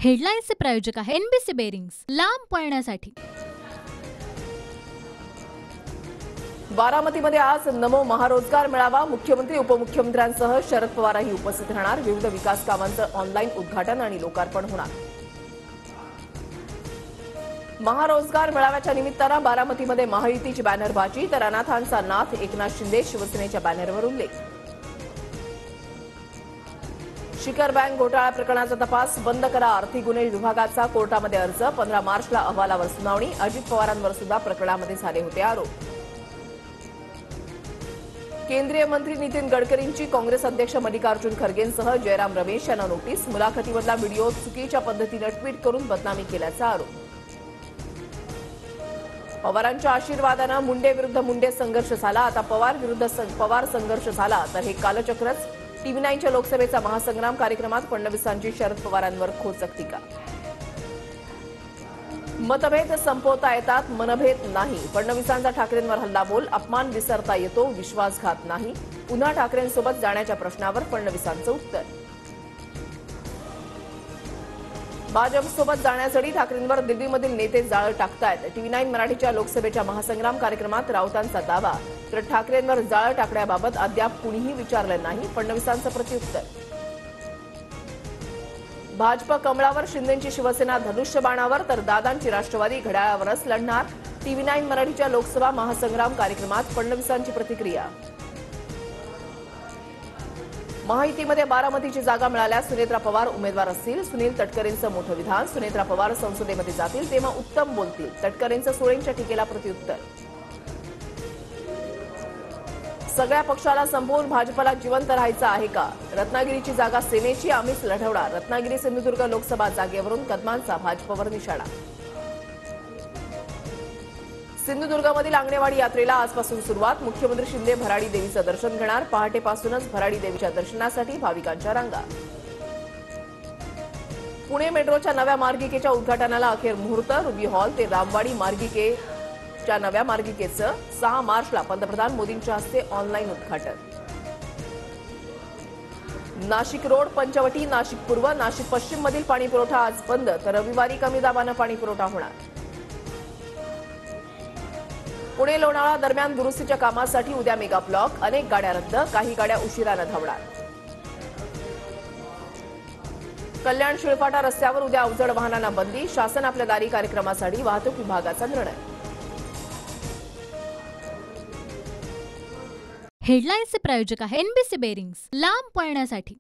हेडलाईन्सचे प्रायोजक आहे NBC bearings, लांब पळण्यासाठी। बारामतीमध्ये आज नमो महारोजगार मेळावा। मुख्यमंत्री उपमुख्यमंत्र्यांसह शरद पवारही उपस्थित राहणार। विविध विकास कामांचं ऑनलाईन उद्घाटन आणि लोकार्पण होणार। महारोजगार मेळाव्याच्या निमित्तानं बारामतीमध्ये महायुतीची बॅनरबाजी तर अनाथांचा नाथ एकनाथ शिंदे शिवसेनेच्या बॅनरवर उल्लेख। शिखर बँक घोटाळा प्रकरणाचा तपास बंद करा, आर्थिक गुन्हे विभागाचा कोर्टामध्ये अर्ज। 15 मार्चला अहवालावर सुनावणी। अजित पवारांवर सुद्धा प्रकरणामध्ये झाले होते आरोप। केंद्रीय मंत्री नितीन गडकरींची काँग्रेस अध्यक्ष मल्लिकार्जुन खरगेंसह जयराम रमेश यांना नोटीस। मुलाखतीमधला व्हिडिओ चुकीच्या पद्धतीने ट्विट करून बदनामी केल्याचा आरोप। पवारांच्या आशीर्वादानं मुंडे विरुद्ध मुंडे संघर्ष झाला। आता पवार विरुद्ध पवार संघर्ष झाला तर हे कालचक्रच। TV9च्या लोकसभेचा महासंग्राम कार्यक्रमात फडणवीसांची शरद पवारांवर खोचक टीका। मतभेद संपवता येतात, मनभेद नाही। फडणवीसांचा ठाकरेंवर हल्लाबोल। अपमान विसरता येतो, विश्वासघात नाही। पुन्हा ठाकरेंसोबत जाण्याच्या प्रश्नावर फडणवीसांचं उत्तर। भाजपसोबत जाण्यासाठी ठाकरेंवर दिल्लीमधील नेते जाळं टाकतायत। TV9 मराठीच्या लोकसभेच्या महासंग्राम कार्यक्रमात राऊतांचा दावा तर ठाकरेंवर जाळं टाकण्याबाबत अद्याप कुणीही विचारलं नाही। फडणवीसांचं प्रत्युत्तर। भाजप कमळावर, शिंदेंची शिवसेना धनुष्यबाणावर तर दादांची राष्ट्रवादी घड्याळावरच लढणार। TV9 मराठीच्या लोकसभा महासंग्राम कार्यक्रमात फडणवीसांची प्रतिक्रिया। महायुतीमध्ये बारामतीची जागा मिळाल्यास सुनेत्रा पवार उमेदवार असतील। सुनील तटकरेंचं मोठं विधान। सुनेत्रा पवार संसदेमध्ये जातील तेव्हा उत्तम बोलतील। तटकरेंचं सोळेंच्या टीकेला प्रत्युत्तर। सगळ्या पक्षाला संपवून भाजपला जिवंत राहायचं आहे का? रत्नागिरीची जागा सेनेची, आम्हीच लढवणार। रत्नागिरी सिंधुदुर्ग लोकसभा जागेवरून कदमांचा भाजपवर निशाणा। सिंधुदुर्गमधील आंगणेवाडी यात्रेला आजपासून सुरुवात। मुख्यमंत्री शिंदे भराडी देवीचं दर्शन घेणार। पहाटेपासूनच भराडी देवीच्या दर्शनासाठी भाविकांच्या रांगा। पुणे मेट्रोच्या नव्या मार्गिकेच्या उद्घाटनाला अखेर मुहूर्त। रुबी हॉल ते रामवाडी मार्गिकेच्या नव्या मार्गिकेचं 6 मार्चला पंतप्रधान मोदींच्या हस्ते ऑनलाईन उद्घाटन। नाशिक रोड, पंचवटी, नाशिक पूर्व, नाशिक पश्चिम मधील पाणीपुरवठा आज बंद तर रविवारी कमी दाबानं पाणीपुरवठा होणार। पुणे लोणावळा दरम्यान दुरुस्तीच्या कामासाठी उद्या मेगा ब्लॉक। अनेक गाड्या रद्द, काही गाड्या उशिरानं धावणार। कल्याण शिळफाटा रस्त्यावर उद्या अवजड वाहनांना बंदी। शासन आपल्या दारी कार्यक्रमासाठी वाहतूक विभागाचा निर्णय। हेडलाईन्सचे प्रायोजक आहे एनबीसी बेरिंग्स, लांब पळण्यासाठी।